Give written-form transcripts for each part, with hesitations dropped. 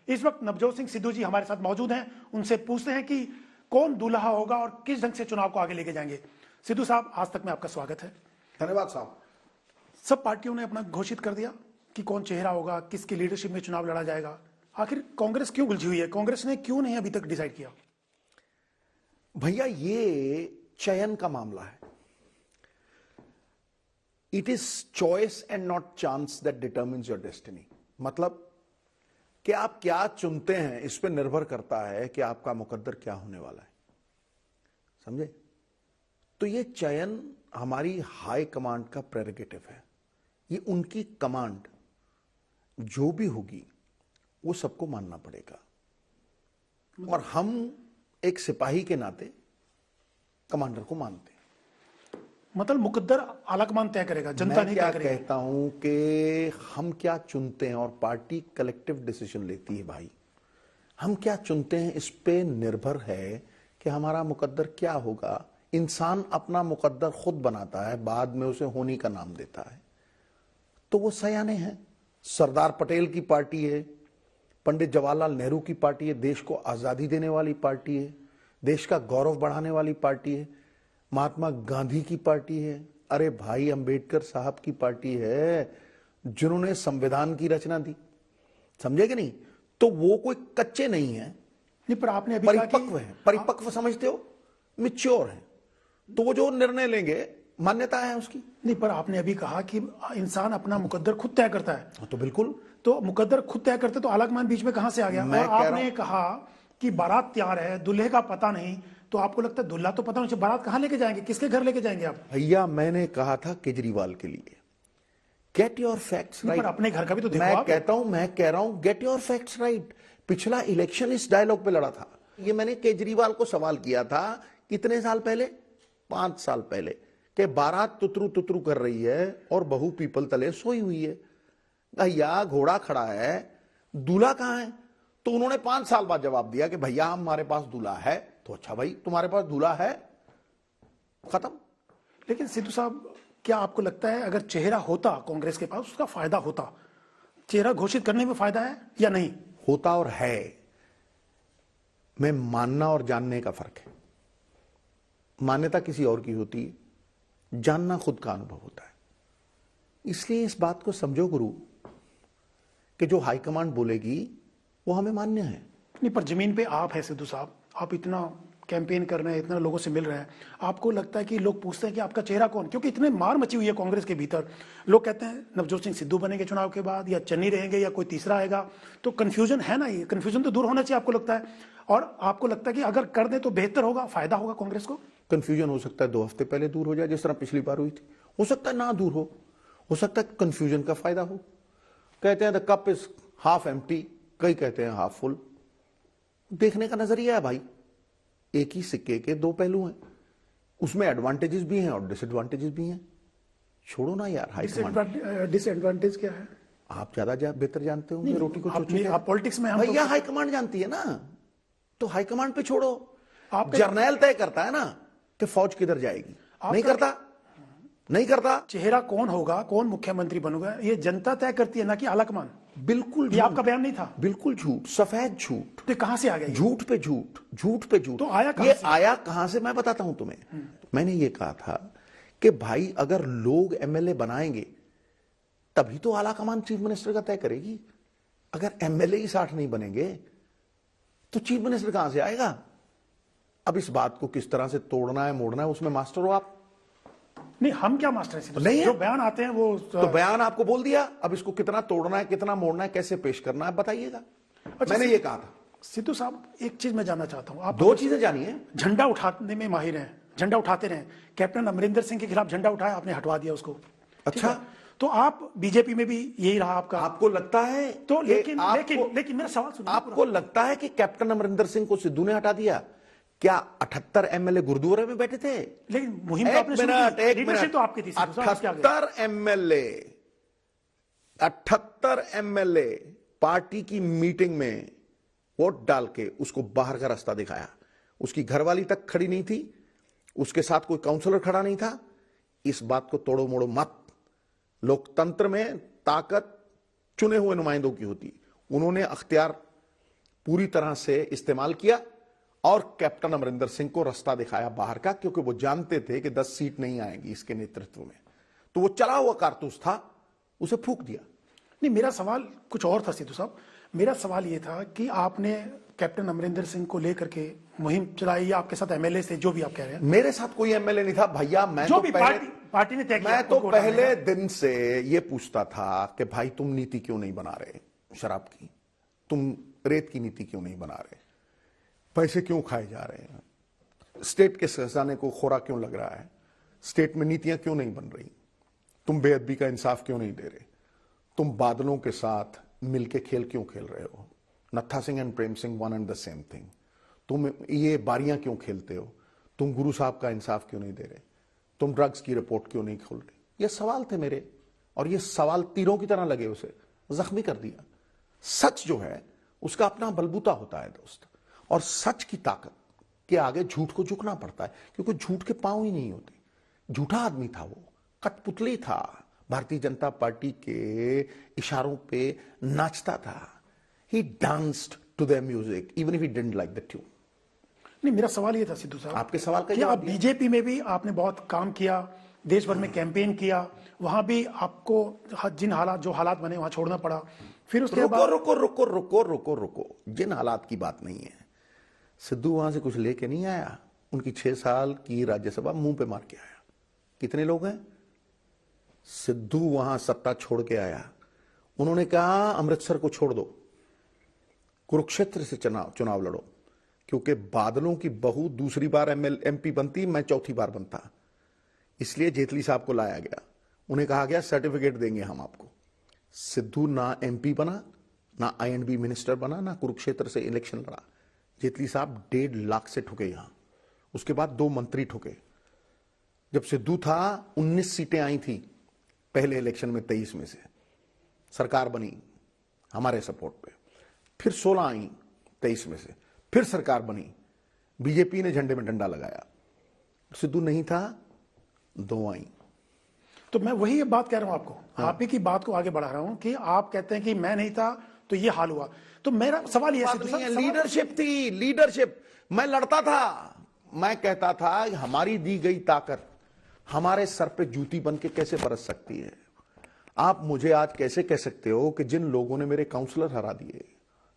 इस वक्त नवजोत सिंह सिद्धू जी हमारे साथ मौजूद हैं, उनसे पूछते हैं कि कौन दूल्हा होगा और किस ढंग से चुनाव को आगे लेके जाएंगे। सिद्धू साहब, आज तक में आपका स्वागत है। धन्यवाद साहब। सब पार्टियों ने अपना घोषित कर दिया कि कौन चेहरा होगा, किसकी लीडरशिप में चुनाव लड़ा जाएगा। आखिर कांग्रेस क्यों उलझी हुई है? कांग्रेस ने क्यों नहीं अभी तक डिसाइड किया? भैया, ये चयन का मामला है। It is choice and not chance that determines your destiny. मतलब कि आप क्या चुनते हैं इस पर निर्भर करता है कि आपका मुकद्दर क्या होने वाला है। समझे? तो ये चयन हमारी हाई कमांड का प्रेरोगेटिव है। ये उनकी कमांड जो भी होगी वो सबको मानना पड़ेगा, और हम एक सिपाही के नाते कमांडर को मानते हैं। मतलब मुकद्दर आलाकमान तय करेगा, जनता नहीं तय करेगी। मैं कहता हूं कि हम क्या चुनते हैं, और पार्टी कलेक्टिव डिसीजन लेती है भाई। हम क्या चुनते हैं इस पे निर्भर है कि हमारा मुकद्दर क्या होगा। इंसान अपना मुकद्दर खुद बनाता है, बाद में उसे होनी का नाम देता है। तो वो सयाने हैं। सरदार पटेल की पार्टी है, पंडित जवाहरलाल नेहरू की पार्टी है, देश को आजादी देने वाली पार्टी है, देश का गौरव बढ़ाने वाली पार्टी है, महात्मा गांधी की पार्टी है, अरे भाई अंबेडकर साहब की पार्टी है, जिन्होंने संविधान की रचना दी। समझे कि नहीं? तो वो कोई कच्चे नहीं है, नहीं, पर आपने अभी परिपक्व है। परिपक्व समझते हो? मिच्योर है। तो वो जो निर्णय लेंगे, मान्यता है उसकी। नहीं, पर आपने अभी कहा कि इंसान अपना मुकद्दर खुद तय करता है। तो बिल्कुल, तो मुकद्दर खुद तय करते तो आलाकमान बीच में कहां से आ गया? और आपने कहा कि बारात तैयार है, दूल्हे का पता नहीं, तो आपको लगता है दूल्हा तो पता नहीं, बारात कहां लेके जाएंगे, किसके घर लेके जाएंगे आप? भैया, मैंने कहा था केजरीवाल के लिए, गेट योर फैक्ट्स राइट। अपने घर का भी तो देखो। मैं कह रहा हूं गेट योर फैक्ट्स राइट। पिछला इलेक्शन इस डायलॉग पे लड़ा था। ये मैंने केजरीवाल को सवाल किया था कितने साल पहले, 5 साल पहले, कि बारात तुतरू तुतरू कर रही है और बहू पीपल तले सोई हुई है। भैया, घोड़ा खड़ा है, दूल्हा कहां है? तो उन्होंने 5 साल बाद जवाब दिया कि भैया हमारे पास दूल्हा है। तो अच्छा भाई, तुम्हारे पास दूल्हा है, खत्म। लेकिन सिद्धू साहब, क्या आपको लगता है अगर चेहरा होता कांग्रेस के पास, उसका फायदा होता? चेहरा घोषित करने में फायदा है या नहीं? होता और है में मानना और जानने का फर्क है। मान्यता किसी और की होती है, जानना खुद का अनुभव होता है। इसलिए इस बात को समझो गुरु कि जो हाईकमांड बोलेगी वो हमें मान्य है। नहीं, पर जमीन पे आप है सिद्धू साहब, आप इतना कैंपेन कर रहे हैं, इतना लोगों से मिल रहे हैं, आपको लगता है कि लोग पूछते हैं कि आपका चेहरा कौन? क्योंकि इतने मार मची हुई है कांग्रेस के भीतर। लोग कहते हैं नवजोत सिंह सिद्धू बनेंगे चुनाव के बाद, या चन्नी रहेंगे, या कोई तीसरा आएगा। तो कंफ्यूजन है ना, ये कंफ्यूजन तो दूर होना चाहिए, आपको लगता है? और आपको लगता है कि अगर कर दें तो बेहतर होगा, फायदा होगा कांग्रेस को? कंफ्यूजन हो सकता है 2 हफ्ते पहले दूर हो जाए, जिस तरह पिछली बार हुई थी। हो सकता है ना दूर हो सकता है कंफ्यूजन का फायदा हो। कहते हैं the cup is half empty, कई कहते हैं हाफ फुल। देखने का नजरिया है भाई। एक ही सिक्के के 2 पहलू हैं, उसमें एडवांटेजेस भी हैं और डिसएडवांटेजेस भी हैं। छोड़ो ना यार हाईकमांड। डिसएडवांटेज क्या है? आप ज्यादा बेहतर जानते होंगे रोटी को चोची। आप पॉलिटिक्स में, भैया हाईकमांड जानती है ना, तो हाईकमांड पे छोड़ो। जर्नैल तय करता है ना कि फौज किधर जाएगी। नहीं करता। चेहरा कौन होगा, कौन मुख्यमंत्री बनूगा, ये जनता तय करती है, ना कि आलाकमान। बिल्कुल, ये आपका बयान नहीं था? बिल्कुल झूठ, सफेद झूठ। तो कहां से आ गया? झूठ पे झूठ, झूठ पे झूठ। तो आया ये आया कहां से, मैं बताता हूं तुम्हें। मैंने ये कहा था कि भाई अगर लोग एमएलए बनाएंगे तभी तो आलाकमान चीफ मिनिस्टर का तय करेगी। अगर एमएलए ही 60 नहीं बनेंगे तो चीफ मिनिस्टर कहां से आएगा? अब इस बात को किस तरह से तोड़ना है, मोड़ना है, उसमें मास्टर हो आप। नहीं, हम क्या मास्टर हैं? नहीं, जो बयान आते हैं वो तो बयान आपको बोल दिया। अब इसको कितना तोड़ना है, कितना मोड़ना है, कैसे पेश करना है, बताइएगा। अच्छा, मैंने ये कहा था। सिद्धू साहब, एक चीज मैं जानना चाहता हूं, आप 2 चीजें जानिए। झंडा उठाने में माहिर हैं, झंडा उठाते रहे। कैप्टन अमरिंदर सिंह के खिलाफ झंडा उठाया, आपने हटवा दिया उसको। अच्छा, तो आप बीजेपी में भी यही रहा आपका? आपको लगता है तो लेकिन मेरा सवाल सुनिए। आपको लगता है कि कैप्टन अमरिंदर सिंह को सिद्धू ने हटा दिया? क्या 78 एमएलए गुरुद्वारे में बैठे थे? लेकिन मुहिम तो आपने शुरू की, लीडरशिप तो आपकी थी। 78 एमएलए पार्टी की मीटिंग में वोट डाल के उसको बाहर का रास्ता दिखाया। उसकी घरवाली तक खड़ी नहीं थी, उसके साथ कोई काउंसलर खड़ा नहीं था। इस बात को तोड़ो मोड़ो मत। लोकतंत्र में ताकत चुने हुए नुमाइंदों की होती है। उन्होंने अख्तियार पूरी तरह से इस्तेमाल किया और कैप्टन अमरिंदर सिंह को रास्ता दिखाया बाहर का, क्योंकि वो जानते थे कि 10 सीट नहीं आएंगी इसके नेतृत्व में। तो वो चला हुआ कारतूस था, उसे फूंक दिया। नहीं, मेरा सवाल कुछ और था सिद्धू साहब। मेरा सवाल ये था कि आपने कैप्टन अमरिंदर सिंह को लेकर के मुहिम चलाई या आपके साथ एमएलए थे, जो भी आप कह रहे हैं? मेरे साथ कोई एमएलए नहीं था भैया। मैं जो तो भी पहले, पार्टी ने तय किया, मैं तो उनको उठाने पहले का। दिन से ये पूछता था कि भाई तुम नीति क्यों नहीं बना रहे शराब की, तुम रेत की नीति क्यों नहीं बना रहे, पैसे क्यों खाए जा रहे हैं, स्टेट के खजाने को खोरा क्यों लग रहा है, स्टेट में नीतियां क्यों नहीं बन रही, तुम बेअदबी का इंसाफ क्यों नहीं दे रहे, तुम बादलों के साथ मिलके खेल क्यों खेल रहे हो, नत्था Singh and Prem Singh one and the same thing, तुम ये बारियां क्यों खेलते हो, तुम गुरु साहब का इंसाफ क्यों नहीं दे रहे, तुम ड्रग्स की रिपोर्ट क्यों नहीं खोल रहे। ये सवाल थे मेरे, और ये सवाल तीरों की तरह लगे, उसे जख्मी कर दिया। सच जो है उसका अपना बलबूता होता है दोस्त, और सच की ताकत के आगे झूठ को झुकना पड़ता है, क्योंकि झूठ के पांव ही नहीं होते। झूठा आदमी था वो, कठपुतली था, भारतीय जनता पार्टी के इशारों पे नाचता था। He danced to the music even if he didn't like the tune. नहीं, मेरा सवाल ये था सिद्धू साहब, आपके सवाल का कि जवाब आप बीजेपी में भी आपने बहुत काम किया, देश भर में कैंपेन किया, वहां भी आपको जिन हालात जो हालात बने वहां छोड़ना पड़ा। फिर उसके रुको बाद रुको रुको रुको रुको रुको, जिन हालात की बात नहीं है। सिद्धू वहां से कुछ लेके नहीं आया, उनकी 6 साल की राज्यसभा मुंह पे मार के आया। कितने लोग हैं? सिद्धू वहां सत्ता छोड़ के आया, उन्होंने कहा अमृतसर को छोड़ दो, कुरुक्षेत्र से चुनाव लड़ो, क्योंकि बादलों की बहू दूसरी बार एमपी बनती, मैं चौथी बार बनता, इसलिए जेटली साहब को लाया गया। उन्हें कहा गया सर्टिफिकेट देंगे हम आपको। सिद्धू ना एमपी बना, ना आईएनबी मिनिस्टर बना, ना कुरुक्षेत्र से इलेक्शन लड़ा। जेटली साहब 1.5 लाख से ठुके यहां, उसके बाद 2 मंत्री ठुके। जब सिद्धू था 19 सीटें आई थी पहले इलेक्शन में, 23 में से सरकार बनी हमारे सपोर्ट पे, फिर 16 आई 23 में से, फिर सरकार बनी, बीजेपी ने झंडे में डंडा लगाया। सिद्धू नहीं था, 2 आई। तो मैं वही बात कह रहा हूं आपको, आप ही की बात को आगे बढ़ा रहा हूं कि आप कहते हैं कि मैं नहीं था तो ये हाल हुआ। तो मेरा सवाल ये है, लीडरशिप थी, लीडरशिप। मैं लड़ता था, मैं कहता था हमारी दी गई ताकत हमारे सर पे जूती बन के कैसे बरस सकती है। आप मुझे आज कैसे कह सकते हो कि जिन लोगों ने मेरे काउंसलर हरा दिए,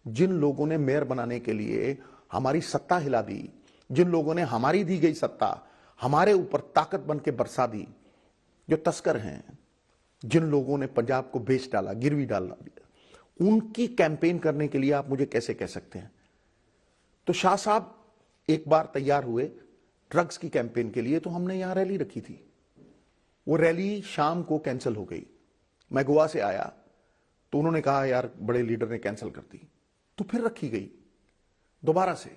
जिन लोगों ने मेयर बनाने के लिए हमारी सत्ता हिला दी, जिन लोगों ने हमारी दी गई सत्ता हमारे ऊपर ताकत बन के बरसा दी, जो तस्कर हैं, जिन लोगों ने पंजाब को बेच डाला, गिरवी डाल दिया, उनकी कैंपेन करने के लिए आप मुझे कैसे कह सकते हैं? तो शाह साहब एक बार तैयार हुए ड्रग्स की कैंपेन के लिए, तो हमने यहां रैली रखी थी। वो रैली शाम को कैंसिल हो गई। मैं गोवा से आया तो उन्होंने कहा यार बड़े लीडर ने कैंसिल कर दी, तो फिर रखी गई दोबारा से।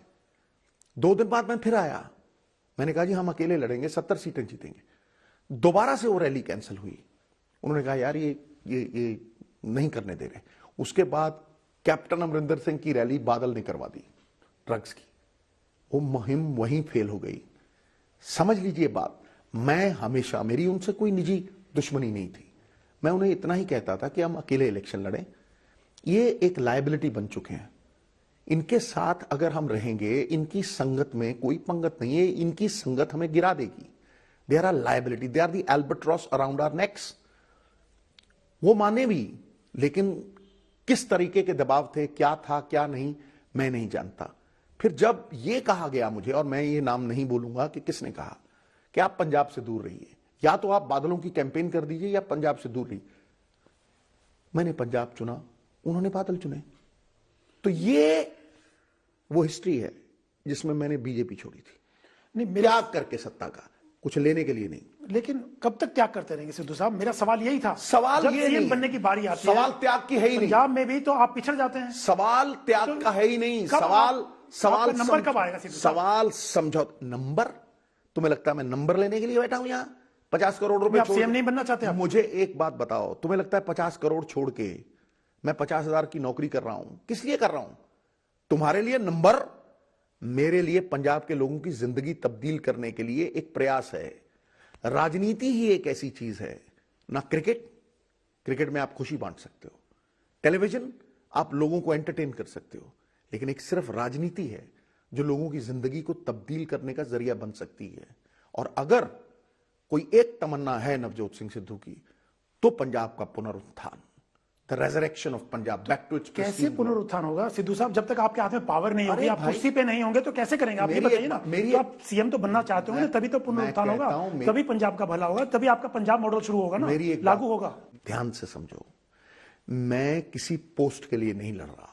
2 दिन बाद मैं फिर आया, मैंने कहा जी हम अकेले लड़ेंगे, 70 सीटें जीतेंगे। दोबारा से वो रैली कैंसिल हुई। उन्होंने कहा यार ये नहीं करने दे रहे। उसके बाद कैप्टन अमरिंदर सिंह की रैली बादल ने करवा दी ड्रग्स की, वो मुहिम वहीं फेल हो गई। समझ लीजिए बात, मैं हमेशा, मेरी उनसे कोई निजी दुश्मनी नहीं थी, मैं उन्हें इतना ही कहता था कि हम अकेले इलेक्शन लड़ें। ये एक लायबिलिटी बन चुके हैं, इनके साथ अगर हम रहेंगे, इनकी संगत में कोई पंगत नहीं है, इनकी संगत हमें गिरा देगी। They are liability, they are the albatross around our necks. वो माने भी, लेकिन किस तरीके के दबाव थे, क्या था क्या नहीं, मैं नहीं जानता। फिर जब ये कहा गया मुझे, और मैं ये नाम नहीं बोलूंगा कि किसने कहा, कि आप पंजाब से दूर रहिए, या तो आप बादलों की कैंपेन कर दीजिए या पंजाब से दूर रहिए, मैंने पंजाब चुना, उन्होंने बादल चुने। तो ये वो हिस्ट्री है जिसमें मैंने बीजेपी छोड़ी थी, नहीं त्याग करके, सत्ता का कुछ लेने के लिए नहीं। लेकिन कब तक त्याग करते रहेंगे सिद्धू साहब? मेरा सवाल यही था। सवाल जब ये सीएम नहीं, बनने की बारी आती सवाल है, त्याग की है ही नहीं, पंजाब में भी तो आप पिछड़ जाते हैं। सवाल त्याग तो का है ही नहीं। कब सवाल आपका नंबर कब आएगा सिद्धू साहब? सवाल समझो। नंबर? तुम्हें लगता है मैं नंबर लेने के लिए बैठा हूं यहां? 50 करोड़ रुपए आप सीएम नहीं बनना चाहते आप? मुझे एक बात बताओ, तुम्हें लगता है 50 करोड़ छोड़ के मैं 50,000 की नौकरी कर रहा हूं? किस लिए कर रहा हूं? तुम्हारे लिए नंबर, मेरे लिए पंजाब के लोगों की जिंदगी तब्दील करने के लिए एक प्रयास है। राजनीति ही एक ऐसी चीज है ना, क्रिकेट में आप खुशी बांट सकते हो, टेलीविजन आप लोगों को एंटरटेन कर सकते हो, लेकिन एक सिर्फ राजनीति है जो लोगों की जिंदगी को तब्दील करने का जरिया बन सकती है। और अगर कोई एक तमन्ना है नवजोत सिंह सिद्धू की, तो पंजाब का पुनरुत्थान, the resurrection of Punjab back to its कैसे प्रिस्टीन। पुनरुत्थान होगा सिद्धू साहब? जब तक आपके हाथ में पावर नहीं होगी, अरे आप भाई, कुर्सी पे नहीं होंगे तो कैसे करेंगे आप? ये मेरी बताइए एक- ना। मेरी तो एक- आप सीएम तो बनना चाहते हो ना, तभी तो पुनरुत्थान मैं होगा, कहता हूं, तभी पंजाब का भला होगा, तभी आपका पंजाब मॉडल शुरू होगा ना, मेरी एक लागू बात होगा। ध्यान से समझो, मैं किसी पोस्ट के लिए नहीं लड़ रहा,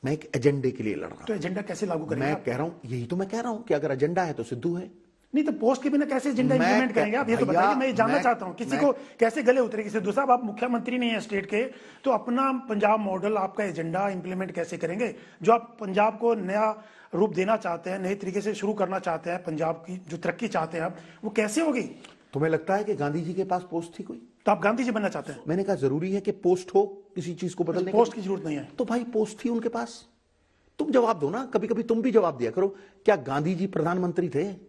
मैं एक एजेंडे के लिए लड़ रहा तो एजेंडा कैसे लागू हूं। करेंगे मैं आप? कह रहा हूं, यही तो मैं कह रहा हूं कि अगर एजेंडा है तो सिद्धू है। नहीं तो पोस्ट के बिना कैसे एजेंडा मैं इंप्लीमेंट करेंगे आप? ये तो भैया, बताइए, मैं ये जानना मैं- चाहता हूँ किसी मैं- को कैसे गले उतरेगी। सिद्धू साहब आप मुख्यमंत्री नहीं है स्टेट के, तो अपना पंजाब मॉडल, आपका एजेंडा इंप्लीमेंट कैसे करेंगे? जो आप पंजाब को नया रूप देना चाहते हैं, नए तरीके से शुरू करना चाहते हैं, पंजाब की जो तरक्की चाहते हैं आप, वो कैसे होगी? तुम्हें लगता है कि गांधी जी के पास पोस्ट थी कोई? तो आप गांधी जी बनना चाहते हैं? मैंने कहा जरूरी है कि पोस्ट हो किसी चीज को बदलने पोस्ट की जरूरत नहीं है। तो भाई पोस्ट थी उनके पास, तुम जवाब दो ना, कभी कभी तुम भी जवाब दिया करो। क्या गांधी जी प्रधानमंत्री थे?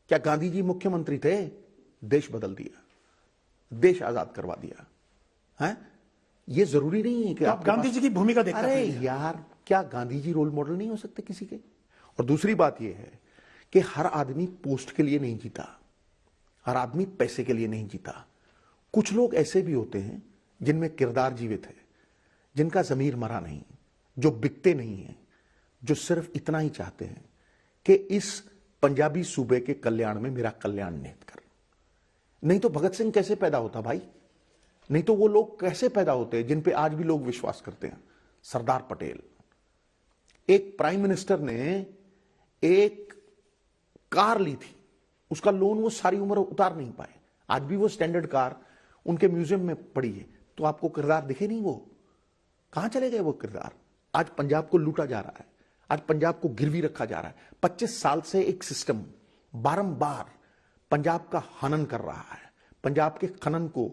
क्या गांधी जी मुख्यमंत्री थे? देश बदल दिया, देश आजाद करवा दिया है। ये जरूरी नहीं है कि तो आप गांधी जी की भूमिका देखते अरे हैं? यार, क्या गांधी जी रोल मॉडल नहीं हो सकते किसी के? और दूसरी बात यह है कि हर आदमी पोस्ट के लिए नहीं जीता, हर आदमी पैसे के लिए नहीं जीता। कुछ लोग ऐसे भी होते हैं जिनमें किरदार जीवित है, जिनका जमीर मरा नहीं, जो बिकते नहीं है, जो सिर्फ इतना ही चाहते हैं कि इस पंजाबी सूबे के कल्याण में मेरा कल्याण निहित कर। नहीं तो भगत सिंह कैसे पैदा होता भाई? नहीं तो वो लोग कैसे पैदा होते हैं जिन पे आज भी लोग विश्वास करते हैं? सरदार पटेल, एक प्राइम मिनिस्टर ने एक कार ली थी, उसका लोन वो सारी उम्र उतार नहीं पाए, आज भी वो स्टैंडर्ड कार उनके म्यूजियम में पड़ी है। तो आपको किरदार दिखे नहीं? वो कहां चले गए वो किरदार? आज पंजाब को लूटा जा रहा है, आज पंजाब को गिरवी रखा जा रहा है। 25 साल से एक सिस्टम बारंबार पंजाब का हनन कर रहा है, पंजाब के खनन को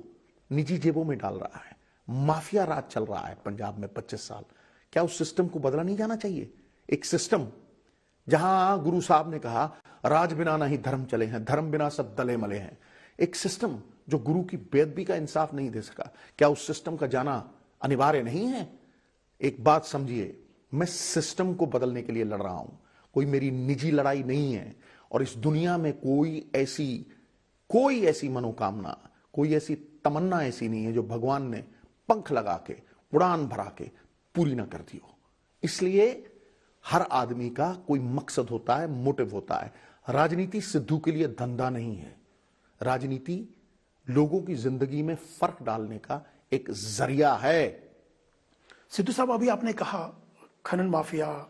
निजी जेबों में डाल रहा है, माफिया राज चल रहा है पंजाब में 25 साल। क्या उस सिस्टम को बदला नहीं जाना चाहिए? एक सिस्टम जहां गुरु साहब ने कहा, राज बिना नहीं धर्म चले हैं, धर्म बिना सब दले मले हैं। एक सिस्टम जो गुरु की बेअदबी का इंसाफ नहीं दे सका, क्या उस सिस्टम का जाना अनिवार्य नहीं है? एक बात समझिए, मैं सिस्टम को बदलने के लिए लड़ रहा हूं, कोई मेरी निजी लड़ाई नहीं है। और इस दुनिया में कोई ऐसी मनोकामना, कोई ऐसी तमन्ना ऐसी नहीं है जो भगवान ने पंख लगा के, उड़ान भरा के पूरी ना कर दी हो। इसलिए हर आदमी का कोई मकसद होता है, मोटिव होता है। राजनीति सिद्धू के लिए धंधा नहीं है, राजनीति लोगों की जिंदगी में फर्क डालने का एक जरिया है। सिद्धू साहब अभी आपने कहा खनन माफिया,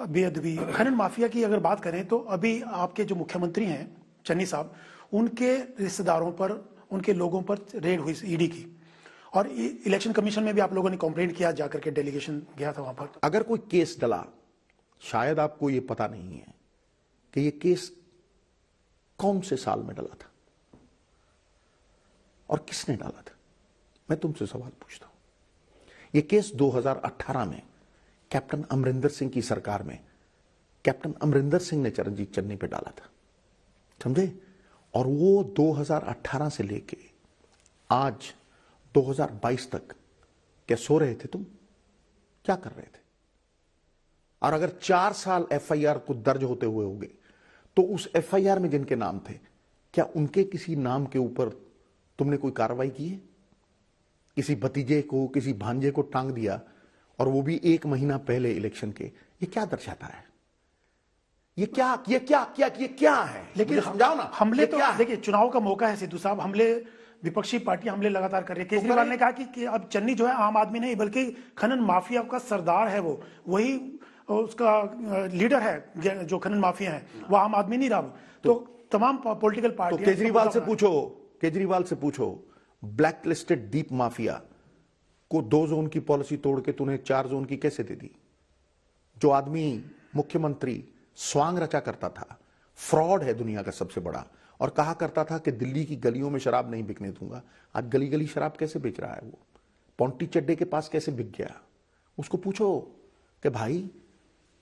बेअदबी, खनन माफिया की अगर बात करें तो अभी आपके जो मुख्यमंत्री हैं चन्नी साहब, उनके रिश्तेदारों पर, उनके लोगों पर रेड हुई ईडी की, और इलेक्शन कमीशन में भी आप लोगों ने कंप्लेंट किया, जाकर के डेलीगेशन गया था वहां पर। अगर कोई केस डला, शायद आपको यह पता नहीं है कि यह केस कौन से साल में डला था और किसने डाला था। मैं तुमसे सवाल पूछता हूं, यह केस 2018 में कैप्टन अमरिंदर सिंह की सरकार में कैप्टन अमरिंदर सिंह ने चरणजीत चन्नी पे डाला था, समझे? और वो 2018 से लेके आज 2022 तक क्या सो रहे थे तुम? क्या कर रहे थे? और अगर 4 साल एफआईआर को दर्ज होते हुए होंगे, तो उस एफआईआर में जिनके नाम थे, क्या उनके किसी नाम के ऊपर तुमने कोई कार्रवाई की है? किसी भतीजे को, किसी भांजे को टांग दिया, और वो भी 1 महीना पहले इलेक्शन के। ये क्या दर्शाता है? ये क्या है? लेकिन समझाओ ना। हमले तो देखिए, चुनाव का मौका है सिद्धू साहब, हमले, विपक्षी पार्टी हमले लगातार कर रही है। केजरीवाल ने कहा कि अब चन्नी जो है आम आदमी नहीं बल्कि खनन माफिया का सरदार है, वो वही उसका लीडर है, जो खनन माफिया है वो आम आदमी नहीं रहा। तो तमाम पॉलिटिकल पार्टी, तो केजरीवाल से पूछो, ब्लैक लिस्टेड डीप माफिया को 2 जोन की पॉलिसी तोड़ के तूने 4 जोन की कैसे दे दी? जो आदमी मुख्यमंत्री स्वांग रचा करता था, फ्रॉड है दुनिया का सबसे बड़ा, और कहा करता था कि दिल्ली की गलियों में शराब नहीं बिकने दूंगा, आज गली गली शराब कैसे बेच रहा है वो? पोंटी चड्डे के पास कैसे बिक गया? उसको पूछो कि भाई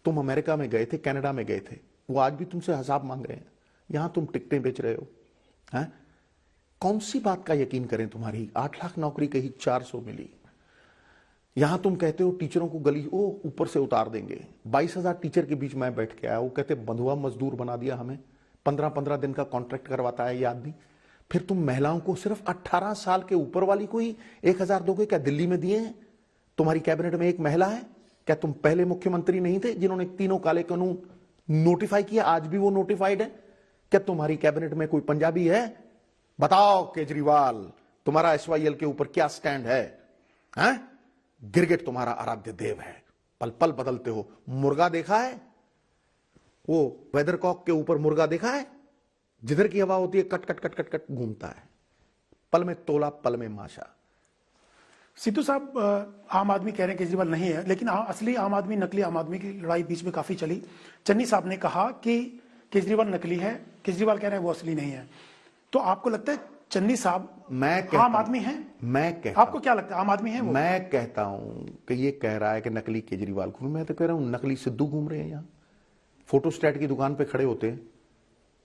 तुम अमेरिका में गए थे, कनाडा में गए थे, वो आज भी तुमसे हिसाब मांग रहे हैं, यहां तुम टिकटें बेच रहे हो। हैं? कौन सी बात का यकीन करें तुम्हारी? 8 लाख नौकरी कही 400 मिली। यहां तुम कहते हो टीचरों को गली ओ ऊपर से उतार देंगे। 22,000 टीचर के बीच मैं बैठ के आया, वो कहते बंधुआ मजदूर बना दिया हमें, 15-15 दिन का कॉन्ट्रैक्ट करवाता है ये आदमी। फिर तुम महिलाओं को सिर्फ 18 साल के ऊपर वाली को ही 1,000 दोगे। क्या दिल्ली में दिए हैं? तुम्हारी कैबिनेट में एक महिला है? क्या तुम पहले मुख्यमंत्री नहीं थे जिन्होंने तीनों काले कानून नोटिफाई किया? आज भी वो नोटिफाइड है? क्या तुम्हारी कैबिनेट में कोई पंजाबी है? बताओ केजरीवाल, तुम्हारा एसवाईएल के ऊपर क्या स्टैंड है? गिरगिट तुम्हारा आराध्य देव है, पल पल बदलते हो। मुर्गा देखा है? वो वेदरकॉक के ऊपर मुर्गा देखा है? जिधर की हवा होती है cut cut cut cut cut घूमता है। पल में तोला पल में माशा। सिद्धू साहब, आम आदमी कह रहे हैं केजरीवाल नहीं है, लेकिन असली आम आदमी नकली आम आदमी की लड़ाई बीच में काफी चली। चन्नी साहब ने कहा कि केजरीवाल नकली है, केजरीवाल कह रहे हैं वो असली नहीं है। तो आपको लगता है चन्नी साहब आम आदमी हैं? मैं कहता आपको क्या लगता है आम आदमी है वो? मैं कहता हूं कि ये कह रहा है कि नकली केजरीवाल घूम, मैं तो कह रहा हूं नकली सिद्धू घूम रहे हैं। यहां फोटोस्टैट की दुकान पे खड़े होते हैं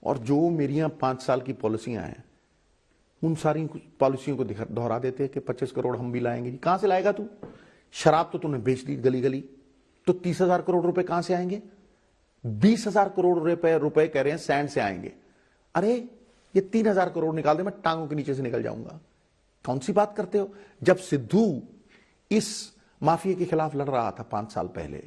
और जो मेरी 5 साल की पॉलिसियां हैं उन सारी पॉलिसियों को दोहरा देते हैं कि 25 करोड़ हम भी लाएंगे। कहां से लाएगा तू? शराब तो तूने बेच दी गली गली, तो 30,000 करोड़ रुपए कहां से आएंगे? 20,000 करोड़ रुपए कह रहे हैं सैंड से आएंगे। अरे ये 3,000 करोड़ निकाल दे, मैं टांगों के नीचे से निकल जाऊंगा। कौन सी बात करते हो? जब सिद्धू इस माफिया के खिलाफ लड़ रहा था 5 साल पहले,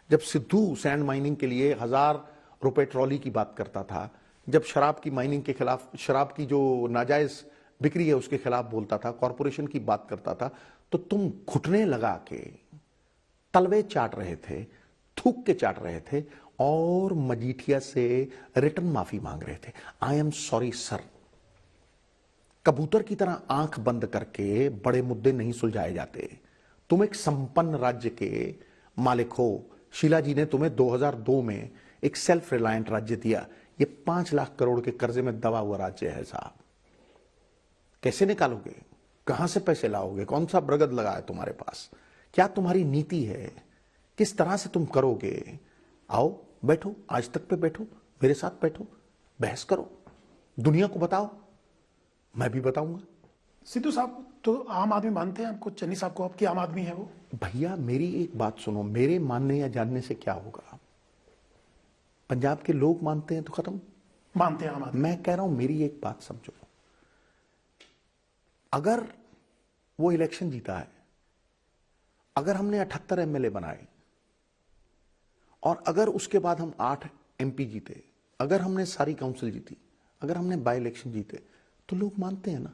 जब सिद्धू सैंड माइनिंग के लिए 1,000 रुपए ट्रॉली की बात करता था, जब शराब की माइनिंग के खिलाफ, शराब की जो नाजायज बिक्री है उसके खिलाफ बोलता था, कॉरपोरेशन की बात करता था, तो तुम घुटने लगा के तलवे चाट रहे थे, थूक के चाट रहे थे और मजीठिया से रिटर्न माफी मांग रहे थे। I am sorry sir. कबूतर की तरह आंख बंद करके बड़े मुद्दे नहीं सुलझाए जाते। तुम एक संपन्न राज्य के मालिक हो। शीला जी ने तुम्हें 2002 में एक सेल्फ रिलायंट राज्य दिया। ये 5 लाख करोड़ के कर्जे में दबा हुआ राज्य है साहब। कैसे निकालोगे? कहां से पैसे लाओगे? कौन सा बरगद लगा है तुम्हारे पास? क्या तुम्हारी नीति है? किस तरह से तुम करोगे? आओ बैठो, आज तक पे बैठो, मेरे साथ बैठो, बहस करो, दुनिया को बताओ, मैं भी बताऊंगा। सिद्धू साहब तो आम आदमी मानते हैं आपको, चन्नी साहब को, आपकी आम आदमी है वो? भैया मेरी एक बात सुनो, मेरे मानने या जानने से क्या होगा? पंजाब के लोग मानते हैं तो खत्म, मानते हैं आम आदमी। मैं कह रहा हूं मेरी एक बात समझो, अगर वो इलेक्शन जीता है, अगर हमने 78 एमएलए बनाए और अगर उसके बाद हम 8 एमपी जीते, अगर हमने सारी काउंसिल जीती, अगर हमने बाई इलेक्शन जीते, तो लोग मानते हैं ना।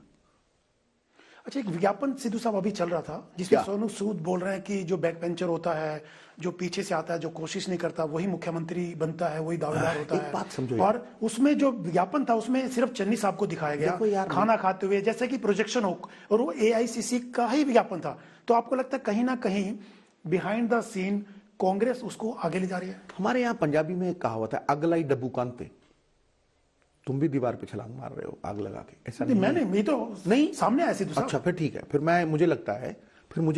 अच्छा, एक विज्ञापन सिद्धू साहब अभी चल रहा था जिसमें सोनू सूद बोल रहे हैं कि जो बैक पेंचर होता है, जो पीछे से आता है, जो कोशिश नहीं करता, वही मुख्यमंत्री बनता है, वही दावेदार होता है। बात समझो और उसमें जो विज्ञापन था उसमें सिर्फ चन्नी साहब को दिखाया गया खाना खाते हुए, जैसे कि प्रोजेक्शन हो, और वो एआईसीसी का ही विज्ञापन था। तो आपको लगता है कहीं ना कहीं बिहाइंड द सीन कांग्रेस उसको आगे ले जा रही है? हमारे यहाँ पंजाबी में एक कहावत है, आग लाई डब्बू कान पे। तुम भी दीवार पे छलांग मार रहे हो आग लगा के, ऐसा नहीं? मैंने मैं तो नहीं सामने आया सिद्धू साहब। अच्छा फिर ठीक है, फिर मुझे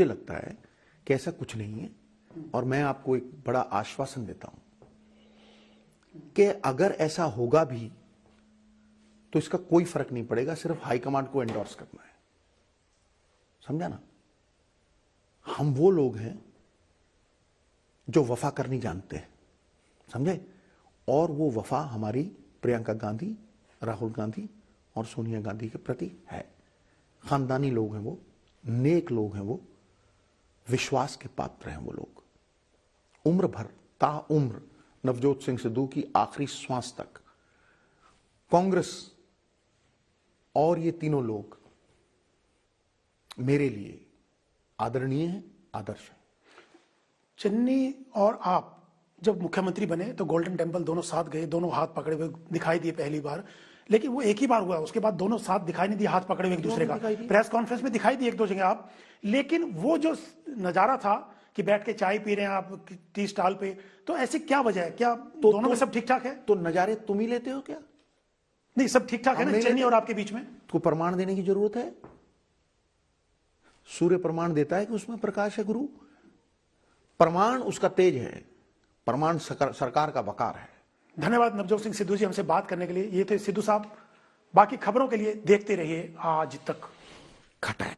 लगता है कि ऐसा कुछ नहीं है। और मैं आपको एक बड़ा आश्वासन देता हूं कि अगर ऐसा होगा भी तो इसका कोई फर्क नहीं पड़ेगा, सिर्फ हाईकमांड को एंडोर्स करना है, समझा ना? हम वो लोग हैं जो वफा करनी जानते हैं, समझे? और वो वफा हमारी प्रियंका गांधी, राहुल गांधी और सोनिया गांधी के प्रति है। खानदानी लोग हैं वो, नेक लोग हैं वो, विश्वास के पात्र हैं वो लोग। उम्र भर ताउम्र नवजोत सिंह सिद्धू की आखिरी श्वास तक कांग्रेस और ये तीनों लोग मेरे लिए आदरणीय हैं, आदर्श हैं। चन्नी और आप जब मुख्यमंत्री बने तो गोल्डन टेम्पल दोनों साथ गए, दोनों हाथ पकड़े हुए दिखाई दिए पहली बार, लेकिन वो एक ही बार हुआ, उसके बाद दोनों साथ दिखाई नहीं दिए हाथ पकड़े हुए एक दूसरे का। प्रेस कॉन्फ्रेंस में दिखाई दिए एक दो जगह आप, लेकिन वो जो नजारा था कि बैठ के चाय पी रहे हैं आप टी स्टॉल पे, तो ऐसी क्या वजह है? क्या दोनों में सब ठीक ठाक है? तो नजारे तुम ही लेते हो क्या? नहीं, सब ठीक ठाक है ना चन्नी और आपके बीच में? तो प्रमाण देने की जरूरत है? सूर्य प्रमाण देता है कि उसमें प्रकाश है गुरु। प्रमाण उसका तेज है, प्रमाण सरकार का वकार है। धन्यवाद नवजोत सिंह सिद्धू जी हमसे बात करने के लिए। ये थे सिद्धू साहब। बाकी खबरों के लिए देखते रहिए आज तक। खटा है।